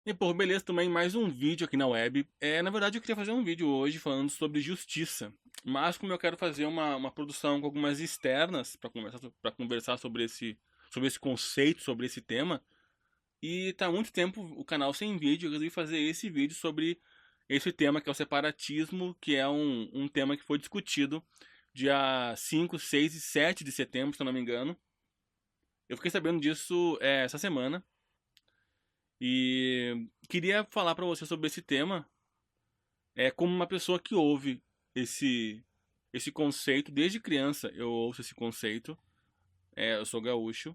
E pô, beleza, também mais um vídeo aqui na web. Na verdade, eu queria fazer um vídeo hoje falando sobre justiça. Mas como eu quero fazer uma produção com algumas externas para conversar sobre esse conceito, sobre esse tema, e tá há muito tempo o canal sem vídeo, eu resolvi fazer esse vídeo sobre esse tema que é o separatismo, que é um tema que foi discutido dia 5, 6 e 7 de setembro, se eu não me engano. Eu fiquei sabendo disso essa semana. E queria falar pra você sobre esse tema, como uma pessoa que ouve esse esse conceito desde criança. Eu ouço esse conceito. Eu sou gaúcho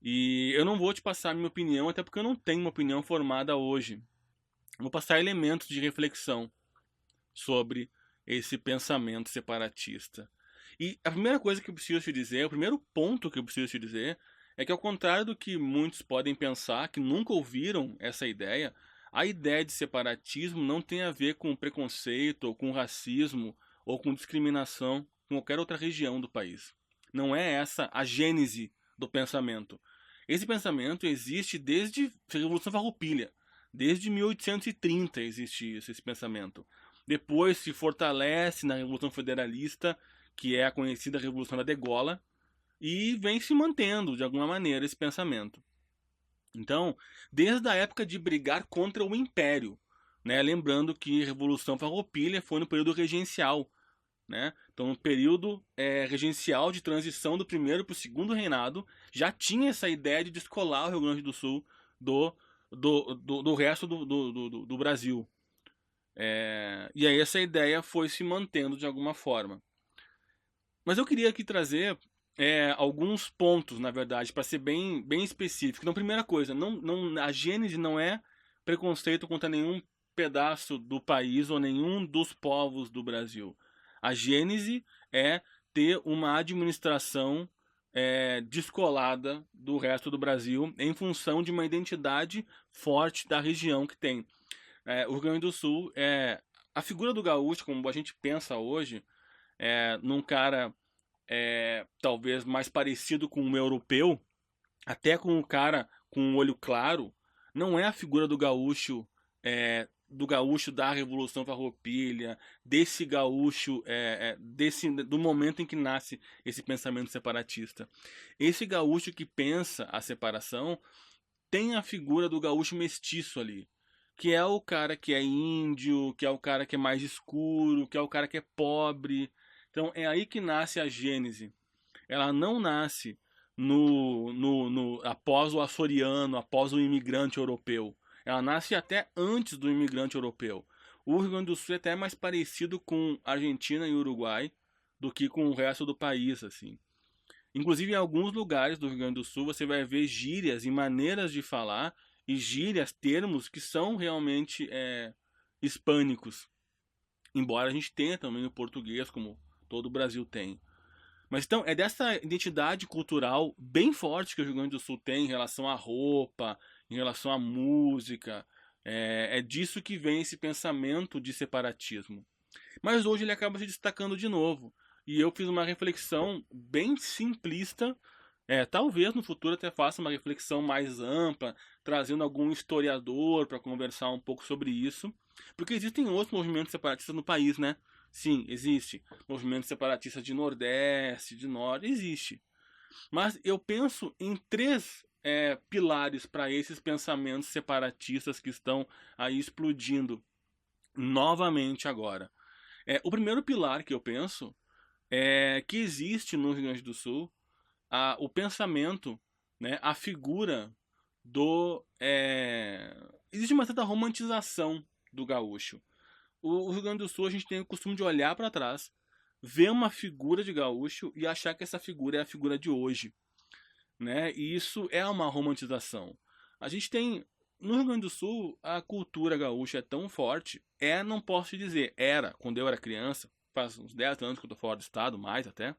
e eu não vou te passar a minha opinião, até porque eu não tenho uma opinião formada hoje. Eu vou passar elementos de reflexão sobre esse pensamento separatista. E a primeira coisa que eu preciso te dizer, o primeiro ponto que eu preciso te dizer, é que ao contrário do que muitos podem pensar, que nunca ouviram essa ideia, a ideia de separatismo não tem a ver com preconceito, ou com racismo, ou com discriminação com qualquer outra região do país. Não é essa a gênese do pensamento. Esse pensamento existe desde a Revolução Farroupilha. Desde 1830 existe isso, esse pensamento. Depois se fortalece na Revolução Federalista, que é a conhecida Revolução da Degola, e vem se mantendo de alguma maneira esse pensamento. Então, desde a época de brigar contra o Império, né? Lembrando que a Revolução Farroupilha foi no período regencial, né? Então, no período regencial de transição do primeiro para o segundo reinado, já tinha essa ideia de descolar o Rio Grande do Sul do, do resto do Brasil. E aí essa ideia foi se mantendo de alguma forma. Mas eu queria aqui trazer alguns pontos, na verdade, para ser bem específico. Então, primeira coisa, a gênese não é preconceito contra nenhum pedaço do país ou nenhum dos povos do Brasil. A gênese é ter uma administração descolada do resto do Brasil em função de uma identidade forte da região que tem. O Rio Grande do Sul a figura do gaúcho, como a gente pensa hoje, num cara talvez mais parecido com um europeu, até com um cara com um olho claro, não é a figura do gaúcho da Revolução Farroupilha, desse gaúcho, do momento em que nasce esse pensamento separatista. Esse gaúcho que pensa a separação tem a figura do gaúcho mestiço ali, que é o cara que é índio, que é o cara que é mais escuro, que é o cara que é pobre. Então é aí que nasce a gênese. Ela não nasce após o açoriano, após o imigrante europeu. Ela nasce até antes do imigrante europeu. O Rio Grande do Sul é até mais parecido com Argentina e Uruguai do que com o resto do país, assim. Inclusive, em alguns lugares do Rio Grande do Sul, você vai ver gírias e maneiras de falar e gírias, termos que são realmente hispânicos. Embora a gente tenha também o português, como todo o Brasil tem. Mas então, é dessa identidade cultural bem forte que o Rio Grande do Sul tem em relação à roupa, em relação à música. É disso que vem esse pensamento de separatismo. Mas hoje ele acaba se destacando de novo. E eu fiz uma reflexão bem simplista. Talvez no futuro até faça uma reflexão mais ampla, trazendo algum historiador para conversar um pouco sobre isso. Porque existem outros movimentos separatistas no país, né? Sim, existe. Movimento separatista de Nordeste, de Norte, existe. Mas eu penso em três pilares para esses pensamentos separatistas que estão aí explodindo novamente agora. O primeiro pilar que eu penso é que existe no Rio Grande do Sul o pensamento, né, a figura do. Existe uma certa romantização do gaúcho. O Rio Grande do Sul a gente tem o costume de olhar para trás, ver uma figura de gaúcho e achar que essa figura é a figura de hoje, né? E isso é uma romantização. A gente tem no Rio Grande do Sul a cultura gaúcha é tão forte, não posso te dizer, era quando eu era criança, faz uns 10 anos que eu tô fora do estado, mais até,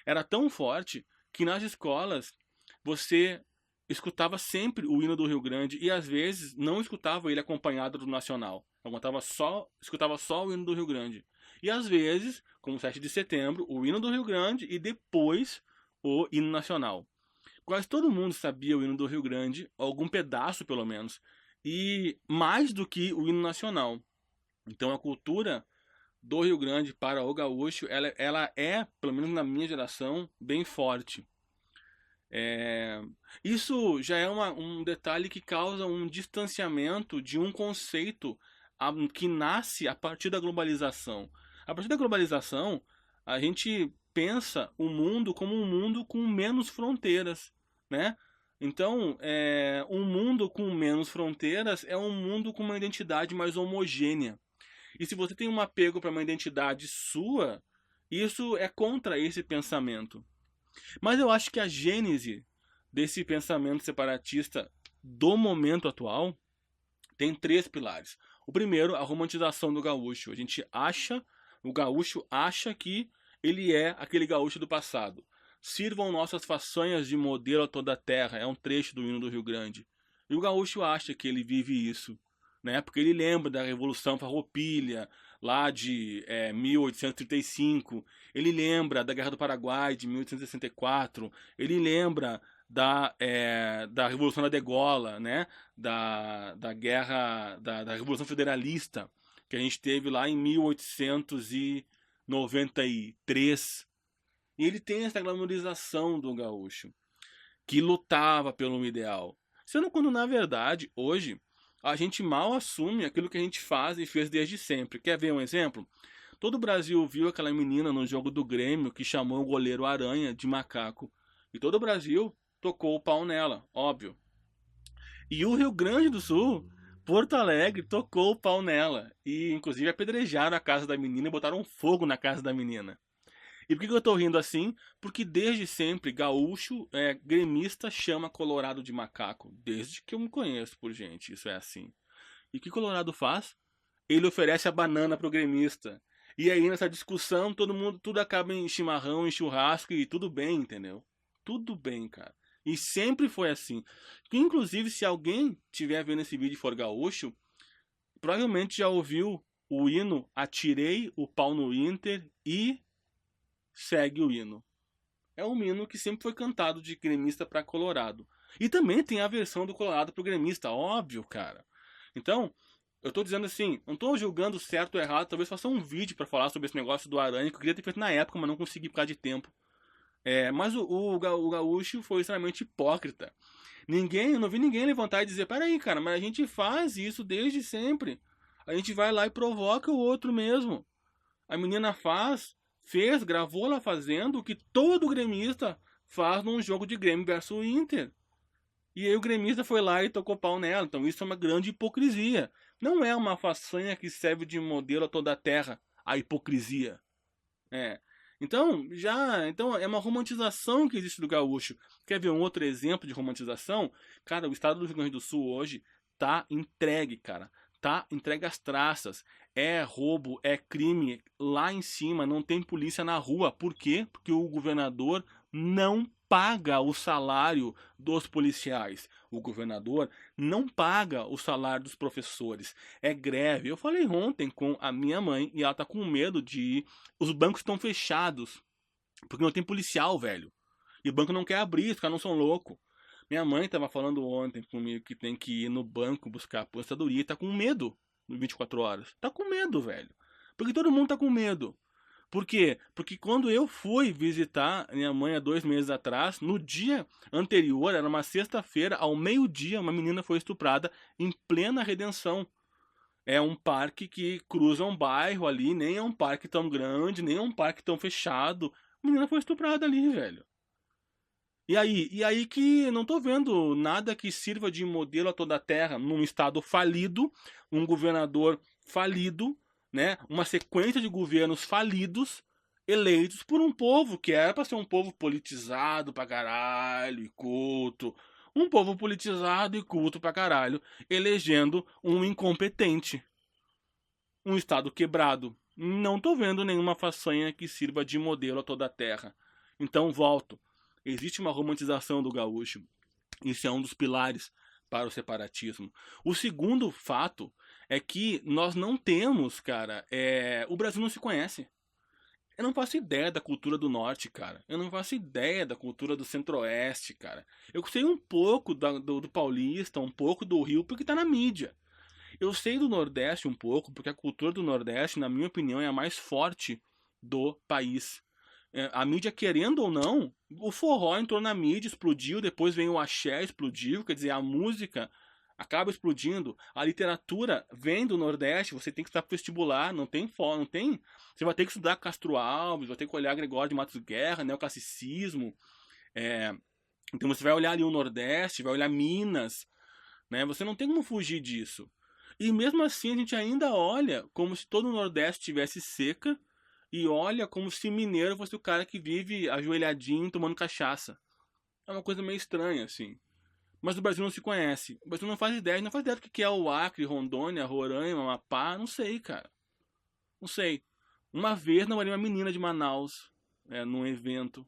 era tão forte que nas escolas você escutava sempre o hino do Rio Grande e às vezes não escutava ele acompanhado do nacional. Escutava só o hino do Rio Grande. E às vezes, como 7 de setembro, o hino do Rio Grande e depois o hino nacional. Quase todo mundo sabia o hino do Rio Grande, algum pedaço pelo menos, e mais do que o hino nacional. Então a cultura do Rio Grande para o gaúcho, ela é, pelo menos na minha geração, bem forte. É, isso já é um detalhe que causa um distanciamento de um conceito que nasce a partir da globalização. A partir da globalização, a gente pensa o mundo como um mundo com menos fronteiras, né? Então, um mundo com menos fronteiras é um mundo com uma identidade mais homogênea. E se você tem um apego para uma identidade sua, isso é contra esse pensamento. Mas eu acho que a gênese desse pensamento separatista do momento atual tem três pilares. O primeiro, a romantização do gaúcho. O gaúcho acha que ele é aquele gaúcho do passado. Sirvam nossas façanhas de modelo a toda a terra, é um trecho do hino do Rio Grande. E o gaúcho acha que ele vive isso, né? Porque ele lembra da Revolução Farroupilha, lá de 1835, ele lembra da Guerra do Paraguai de 1864, ele lembra da Revolução da Degola, né? Da guerra, da Revolução Federalista, que a gente teve lá em 1893. E ele tem essa glamorização do gaúcho, que lutava pelo ideal. Sendo quando, na verdade, hoje, a gente mal assume aquilo que a gente faz e fez desde sempre. Quer ver um exemplo? Todo o Brasil viu aquela menina no jogo do Grêmio que chamou o goleiro Aranha de macaco. E todo o Brasil tocou o pau nela, óbvio. E o Rio Grande do Sul, Porto Alegre, tocou o pau nela. E, inclusive, apedrejaram a casa da menina e botaram fogo na casa da menina. E por que eu tô rindo assim? Porque desde sempre, gaúcho, gremista, chama Colorado de macaco. Desde que eu me conheço por gente, isso é assim. E o que Colorado faz? Ele oferece a banana pro gremista. E aí nessa discussão, tudo acaba em chimarrão, em churrasco e tudo bem, entendeu? Tudo bem, cara. E sempre foi assim. Que, inclusive, se alguém tiver vendo esse vídeo e for gaúcho, provavelmente já ouviu o hino Atirei o Pau no Inter e segue o hino. É um hino que sempre foi cantado de gremista para Colorado. E também tem a versão do Colorado pro gremista, óbvio, cara. Então, eu tô dizendo assim, não tô julgando certo ou errado, talvez faça um vídeo para falar sobre esse negócio do Aranha, que eu queria ter feito na época, mas não consegui por causa de tempo. Mas o gaúcho foi extremamente hipócrita. Eu não vi ninguém levantar e dizer, peraí, cara, mas a gente faz isso desde sempre. A gente vai lá e provoca o outro mesmo. A menina gravou ela fazendo o que todo gremista faz num jogo de Grêmio versus Inter. E aí o gremista foi lá e tocou pau nela. Então isso é uma grande hipocrisia. Não é uma façanha que serve de modelo a toda a terra, a hipocrisia. Então é uma romantização que existe do gaúcho. Quer ver um outro exemplo de romantização? Cara, o estado do Rio Grande do Sul hoje tá entregue, cara. Tá entregue às traças. É roubo, é crime. Lá em cima não tem polícia na rua. Por quê? Porque o governador não paga o salário dos policiais. O governador não paga o salário dos professores. É greve. Eu falei ontem com a minha mãe e ela tá com medo de ir. Os bancos estão fechados. Porque não tem policial, velho. E o banco não quer abrir, os caras não são loucos. Minha mãe tava falando ontem comigo que tem que ir no banco buscar a aposentadoria e tá com medo 24 horas. Tá com medo, velho. Porque todo mundo tá com medo. Por quê? Porque quando eu fui visitar minha mãe há 2 meses atrás, no dia anterior, era uma sexta-feira, ao meio-dia, uma menina foi estuprada em plena Redenção. É um parque que cruza um bairro ali, nem é um parque tão grande, nem é um parque tão fechado. A menina foi estuprada ali, velho. E aí que não tô vendo nada que sirva de modelo a toda a terra num estado falido, um governador falido, né? Uma sequência de governos falidos, eleitos por um povo que era para ser um povo politizado pra caralho e culto. Um povo politizado e culto pra caralho, elegendo um incompetente. Um estado quebrado. Não tô vendo nenhuma façanha que sirva de modelo a toda a terra. Então volto. Existe uma romantização do gaúcho. Isso é um dos pilares para o separatismo. O segundo fato é que nós não temos, cara, o Brasil não se conhece. Eu não faço ideia da cultura do norte, cara. Eu não faço ideia da cultura do centro-oeste, cara. Eu sei um pouco do paulista, um pouco do Rio, porque tá na mídia. Eu sei do Nordeste um pouco, porque a cultura do Nordeste, na minha opinião, é a mais forte do país. A mídia, querendo ou não, o forró entrou na mídia, explodiu, depois vem o axé, explodiu, quer dizer, a música acaba explodindo. A literatura vem do Nordeste, você tem que estudar vestibular, não tem forma, não tem. Você vai ter que estudar Castro Alves, vai ter que olhar Gregório de Matos Guerra, neoclassicismo. É, então você vai olhar ali o Nordeste, vai olhar Minas, né? Você não tem como fugir disso. E mesmo assim a gente ainda olha como se todo o Nordeste tivesse seca e olha como se mineiro fosse o cara que vive ajoelhadinho tomando cachaça. É uma coisa meio estranha, assim. Mas o Brasil não se conhece. O Brasil não faz ideia do que é o Acre, Rondônia, Roraima, Amapá, não sei, cara. Não sei. Uma vez namorei uma menina de Manaus, num evento.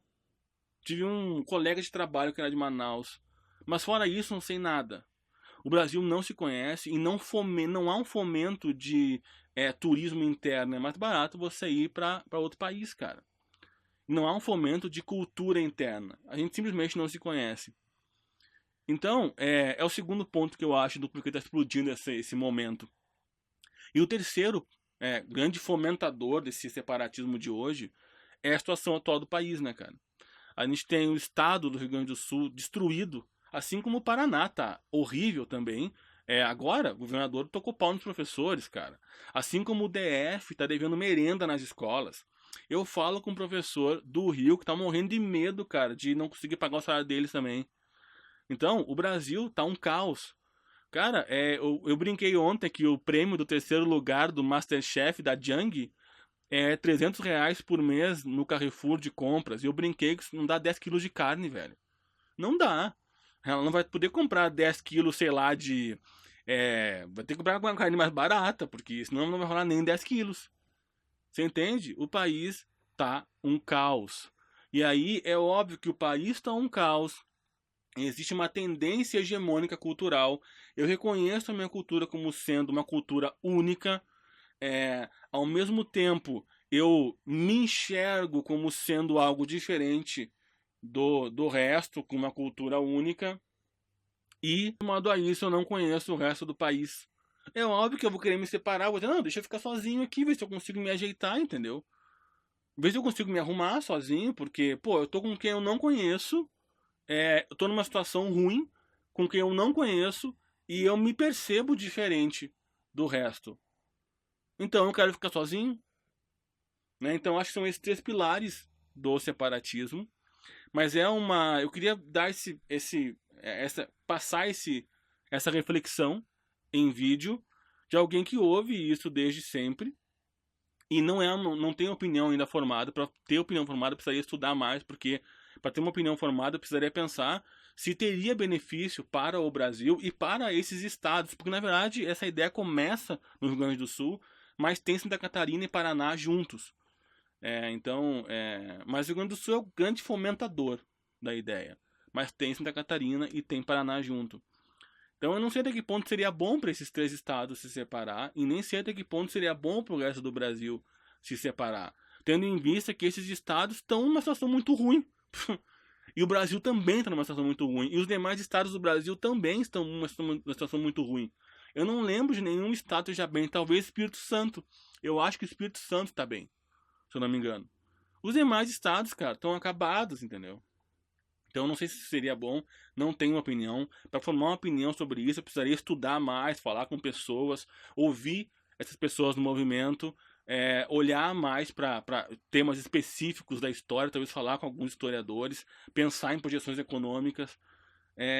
Tive um colega de trabalho que era de Manaus. Mas fora isso, não sei nada. O Brasil não se conhece e não há um fomento de turismo interno. É mais barato você ir para outro país, cara. Não há um fomento de cultura interna. A gente simplesmente não se conhece. Então, é o segundo ponto que eu acho do porquê está explodindo esse momento. E o terceiro grande fomentador desse separatismo de hoje é a situação atual do país, né, cara? A gente tem o estado do Rio Grande do Sul destruído, assim como o Paraná tá horrível também. Agora, o governador tocou pau nos professores, cara. Assim como o DF tá devendo merenda nas escolas. Eu falo com um professor do Rio que tá morrendo de medo, cara, de não conseguir pagar o salário deles também. Então, o Brasil tá um caos. Cara, eu brinquei ontem que o prêmio do terceiro lugar do MasterChef da Jang é R$ 300 por mês no Carrefour de compras. E eu brinquei que isso não dá 10 quilos de carne, velho. Não dá. Ela não vai poder comprar 10 quilos, sei lá, de. Vai ter que comprar uma carne mais barata, porque senão não vai rolar nem 10 quilos. Você entende? O país tá um caos. E aí é óbvio que o país tá um caos. Existe uma tendência hegemônica cultural. Eu reconheço a minha cultura como sendo uma cultura única. Ao mesmo tempo, eu me enxergo como sendo algo diferente do resto, com uma cultura única. E, somado a isso, eu não conheço o resto do país. É óbvio que eu vou querer me separar, vou dizer, não, deixa eu ficar sozinho aqui, ver se eu consigo me ajeitar, entendeu? Ver se eu consigo me arrumar sozinho, porque, pô, eu tô com quem eu não conheço, eu tô numa situação ruim, com quem eu não conheço, e eu me percebo diferente do resto. Então eu quero ficar sozinho, né? Então acho que são esses três pilares do separatismo. Mas eu queria dar passar essa reflexão em vídeo de alguém que ouve isso desde sempre e não tem opinião ainda formada. Para ter opinião formada, precisaria estudar mais, porque para ter uma opinião formada, eu precisaria pensar se teria benefício para o Brasil e para esses estados, porque na verdade essa ideia começa no Rio Grande do Sul, mas tem Santa Catarina e Paraná juntos. Mas o Rio Grande do Sul é o grande fomentador da ideia. Mas tem Santa Catarina e tem Paraná junto. Então eu não sei até que ponto seria bom para esses três estados se separar e nem sei até que ponto seria bom para o resto do Brasil se separar. Tendo em vista que esses estados estão numa situação muito ruim. E o Brasil também está numa situação muito ruim. E os demais estados do Brasil também estão numa situação muito ruim. Eu não lembro de nenhum estado já bem. Talvez Espírito Santo. Eu acho que o Espírito Santo está bem, se eu não me engano. Os demais estados, cara, estão acabados, entendeu? Então não sei se seria bom, não tenho opinião. Para formar uma opinião sobre isso, eu precisaria estudar mais, falar com pessoas, ouvir essas pessoas no movimento, olhar mais para temas específicos da história, talvez falar com alguns historiadores, pensar em projeções econômicas.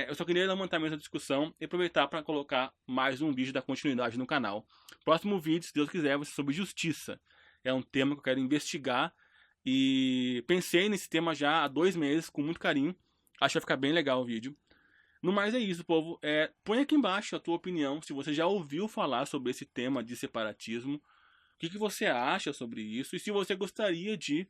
Eu só queria levantar mesmo a discussão e aproveitar para colocar mais um vídeo da continuidade no canal. Próximo vídeo, se Deus quiser, vai ser sobre justiça. É um tema que eu quero investigar e pensei nesse tema já há 2 meses, com muito carinho. Acho que vai ficar bem legal o vídeo. No mais é isso, povo. Põe aqui embaixo a tua opinião, se você já ouviu falar sobre esse tema de separatismo. O que você acha sobre isso? E se você gostaria de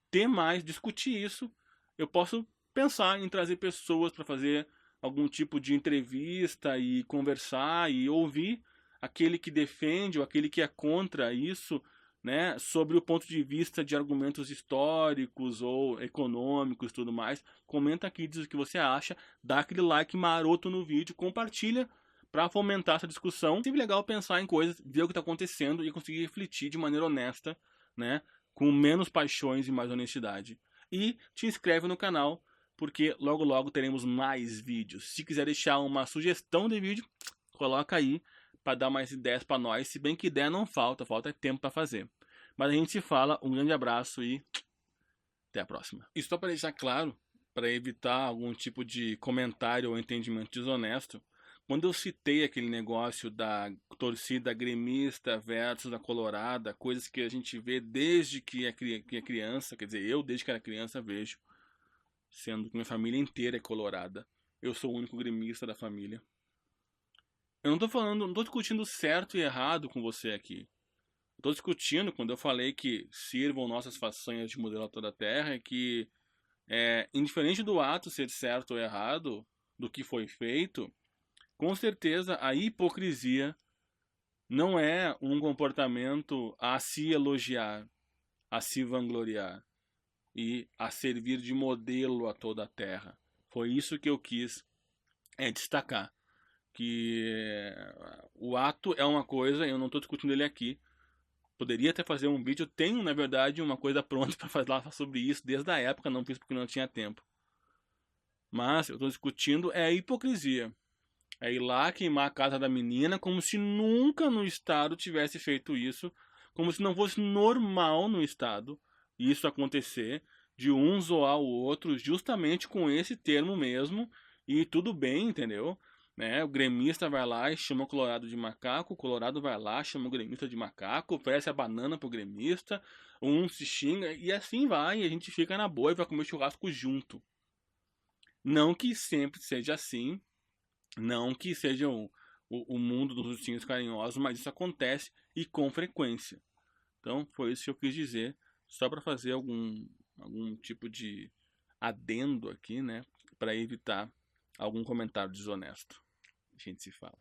ter mais, discutir isso, eu posso pensar em trazer pessoas para fazer algum tipo de entrevista e conversar e ouvir aquele que defende ou aquele que é contra isso né, sobre o ponto de vista de argumentos históricos ou econômicos e tudo mais. Comenta aqui, diz o que você acha, dá aquele like maroto no vídeo, compartilha para fomentar essa discussão. É sempre legal pensar em coisas, ver o que está acontecendo e conseguir refletir de maneira honesta, né, com menos paixões e mais honestidade. E te inscreve no canal, porque logo logo teremos mais vídeos. Se quiser deixar uma sugestão de vídeo, coloca aí para dar mais ideias para nós. Se bem que ideia não falta, falta tempo para fazer. Mas a gente se fala, um grande abraço e até a próxima. E só para deixar claro, para evitar algum tipo de comentário ou entendimento desonesto, quando eu citei aquele negócio da torcida gremista versus a colorada, coisas que a gente vê desde que é criança, quer dizer, eu desde que era criança vejo, sendo que minha família inteira é colorada. Eu sou o único gremista da família. Eu não tô falando, não tô discutindo certo e errado com você aqui. Eu tô discutindo quando eu falei que sirvam nossas façanhas de modelo a toda a terra, que indiferente do ato ser certo ou errado, do que foi feito, com certeza a hipocrisia não é um comportamento a se elogiar, a se vangloriar e a servir de modelo a toda a terra. Foi isso que eu quis destacar. Que o ato é uma coisa, eu não estou discutindo ele aqui. Poderia até fazer um vídeo, eu tenho na verdade uma coisa pronta para falar sobre isso desde a época, não fiz porque não tinha tempo. Mas eu estou discutindo a hipocrisia. É ir lá queimar a casa da menina como se nunca no estado tivesse feito isso, como se não fosse normal no estado isso acontecer, de um zoar o outro justamente com esse termo mesmo, e tudo bem, entendeu? Né? O gremista vai lá e chama o colorado de macaco, o colorado vai lá, chama o gremista de macaco, oferece a banana pro gremista, um se xinga, e assim vai, e a gente fica na boa e vai comer churrasco junto. Não que sempre seja assim, não que seja o mundo dos ursinhos carinhosos, mas isso acontece e com frequência. Então foi isso que eu quis dizer, só para fazer algum tipo de adendo aqui, né, para evitar algum comentário desonesto. A gente se fala.